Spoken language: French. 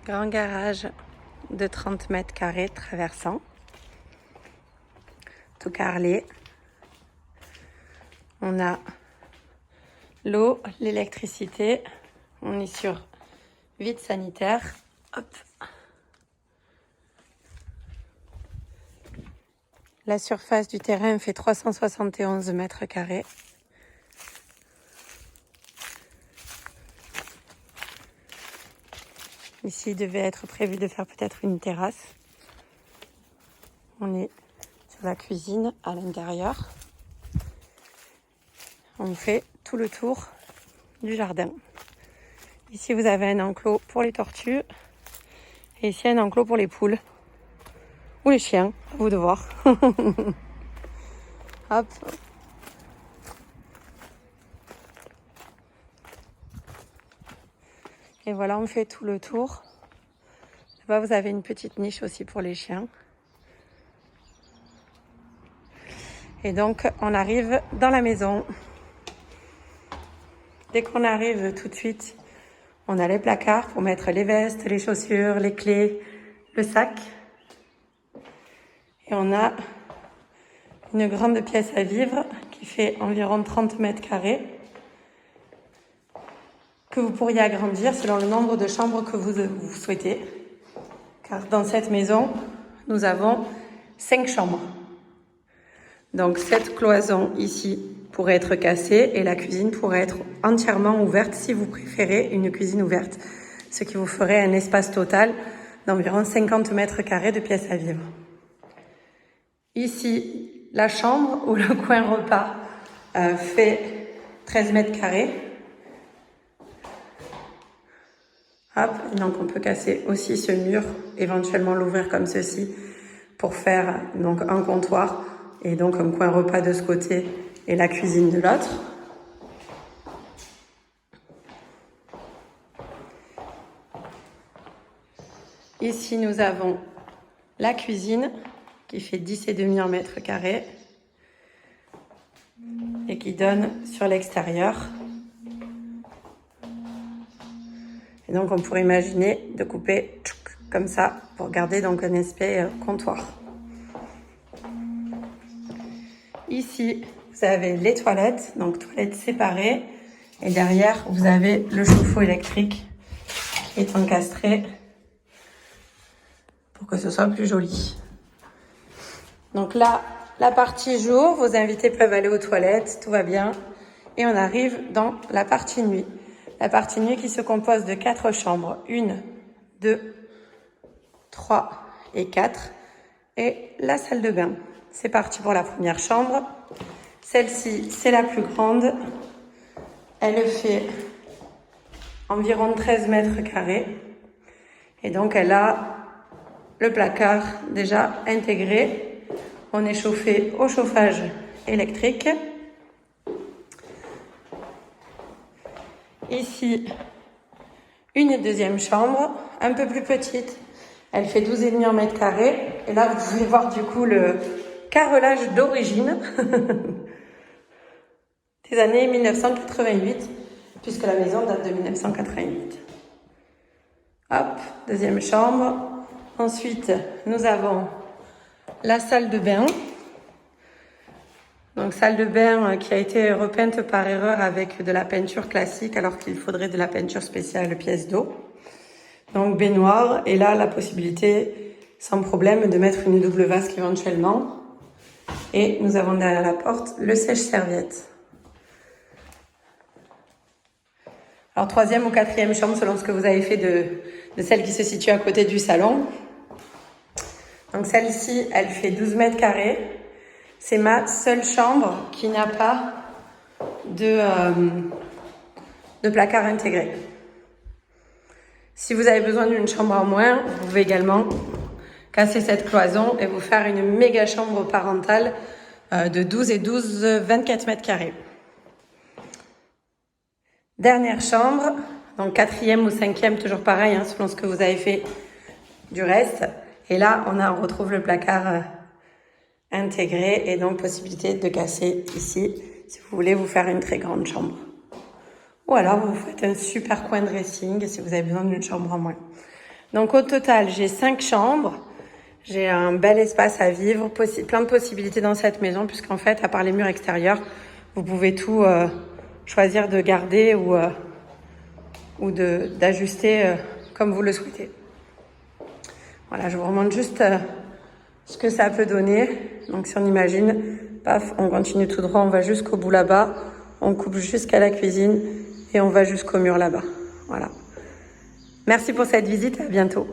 Grand garage de 30 mètres carrés traversant. Tout carrelé. On a l'eau, l'électricité. On est sur vide sanitaire. Hop. La surface du terrain fait 371 mètres carrés. Ici, il devait être prévu de faire peut-être une terrasse. On est sur la cuisine à l'intérieur. On fait tout le tour du jardin. Ici, vous avez un enclos pour les tortues. Et ici, un enclos pour les poules. Ou les chiens, à vous de voir. Hop. Et voilà, on fait tout le tour. Là-bas, vous avez une petite niche aussi pour les chiens. Et donc, on arrive dans la maison. Dès qu'on arrive tout de suite, on a les placards pour mettre les vestes, les chaussures, les clés, le sac. Et on a une grande pièce à vivre qui fait environ 30 mètres carrés, que vous pourriez agrandir selon le nombre de chambres que vous souhaitez. Car dans cette maison, nous avons 5 chambres. Donc cette cloison ici pourrait être cassée et la cuisine pourrait être entièrement ouverte si vous préférez une cuisine ouverte. Ce qui vous ferait un espace total d'environ 50 mètres carrés de pièces à vivre. Ici, la chambre ou le coin repas fait 13 mètres carrés. Hop, donc on peut casser aussi ce mur, éventuellement l'ouvrir comme ceci pour faire donc un comptoir et donc un coin repas de ce côté et la cuisine de l'autre. Ici, nous avons la cuisine qui fait 10,5 mètres carrés et qui donne sur l'extérieur. Et donc, on pourrait imaginer de couper comme ça pour garder donc un aspect comptoir. Ici, vous avez les toilettes, donc toilettes séparées. Et derrière, vous avez le chauffe-eau électrique qui est encastré pour que ce soit plus joli. Donc là, la partie jour, vos invités peuvent aller aux toilettes, tout va bien. Et on arrive dans la partie nuit. La partie nuit qui se compose de 4 chambres. 1, 2, 3 et 4. Et la salle de bain. C'est parti pour la première chambre. Celle-ci, c'est la plus grande. Elle fait environ 13 mètres carrés. Et donc, elle a le placard déjà intégré. On est chauffé au chauffage électrique. Ici, une deuxième chambre, un peu plus petite. Elle fait 12,5 mètres carrés. Et là, vous pouvez voir du coup le carrelage d'origine des années 1988, puisque la maison date de 1988. Hop, deuxième chambre. Ensuite, nous avons la salle de bain. Donc, salle de bain qui a été repeinte par erreur avec de la peinture classique, alors qu'il faudrait de la peinture spéciale pièce d'eau. Donc, baignoire. Et là, la possibilité, sans problème, de mettre une double vasque éventuellement. Et nous avons derrière la porte le sèche-serviette. Alors, 3e ou 4e chambre, selon ce que vous avez fait de celle qui se situe à côté du salon. Donc, celle-ci, elle fait 12 mètres carrés. C'est ma seule chambre qui n'a pas de placard intégré. Si vous avez besoin d'une chambre en moins, vous pouvez également casser cette cloison et vous faire une méga chambre parentale de 12 et 12, 24 mètres carrés. Dernière chambre, donc 4e ou 5e, toujours pareil, hein, selon ce que vous avez fait du reste. Et là, on retrouve le placard intégré et donc possibilité de casser ici si vous voulez vous faire une très grande chambre. Ou alors vous faites un super coin dressing si vous avez besoin d'une chambre en moins. Donc au total, j'ai 5 chambres. J'ai un bel espace à vivre, plein de possibilités dans cette maison, puisqu'en fait, à part les murs extérieurs, vous pouvez tout choisir de garder ou d'ajuster comme vous le souhaitez. Voilà, je vous remontre juste ce que ça peut donner. Donc si on imagine, paf, on continue tout droit, on va jusqu'au bout là-bas, on coupe jusqu'à la cuisine et on va jusqu'au mur là-bas. Voilà. Merci pour cette visite, à bientôt.